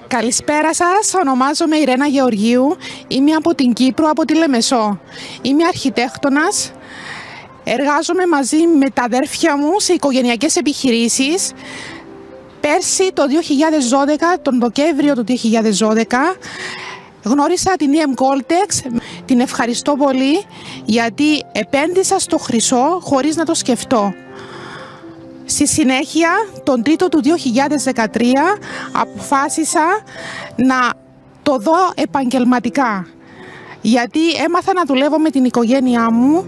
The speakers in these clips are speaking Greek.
Καλησπέρα σας, ονομάζομαι Ιρένα Γεωργίου, είμαι από την Κύπρο, από τη Λεμεσό. Είμαι αρχιτέκτονας, εργάζομαι μαζί με τα αδέρφια μου σε οικογενειακές επιχειρήσεις. Πέρσι το 2012, τον Δεκέμβριο του 2012, γνώρισα την EM Goltex. Την ευχαριστώ πολύ γιατί επένδυσα στο χρυσό χωρίς να το σκεφτώ. Στη συνέχεια, τον Τρίτο του 2013, αποφάσισα να το δω επαγγελματικά. Γιατί έμαθα να δουλεύω με την οικογένειά μου,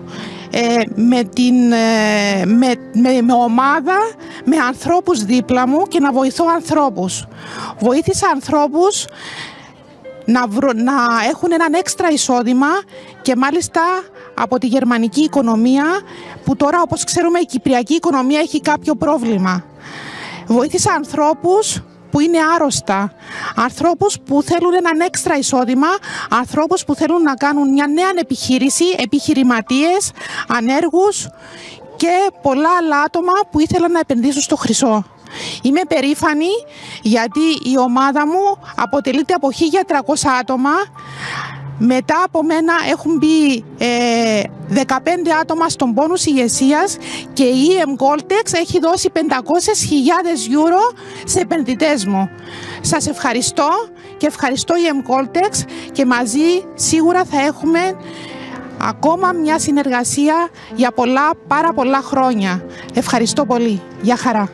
με ομάδα, με ανθρώπους δίπλα μου και να βοηθώ ανθρώπους. Βοήθησα ανθρώπους να έχουν έναν έξτρα εισόδημα και μάλιστα από τη γερμανική οικονομία, που τώρα, όπως ξέρουμε, η κυπριακή οικονομία έχει κάποιο πρόβλημα. Βοήθησα ανθρώπους που είναι άρρωστα, ανθρώπους που θέλουν έναν έξτρα εισόδημα, ανθρώπους που θέλουν να κάνουν μια νέα επιχείρηση, επιχειρηματίες, ανέργους και πολλά άλλα άτομα που ήθελαν να επενδύσουν στο χρυσό. Είμαι περήφανη γιατί η ομάδα μου αποτελείται από 1.300 άτομα. Μετά από μένα έχουν μπει 15 άτομα στον πόνους ηγεσίας και η EM Goltex έχει δώσει 500.000 euro σε επενδυτές μου. Σας ευχαριστώ και ευχαριστώ EM Goltex και μαζί σίγουρα θα έχουμε ακόμα μια συνεργασία για πάρα πολλά χρόνια. Ευχαριστώ πολύ. Γεια χαρά.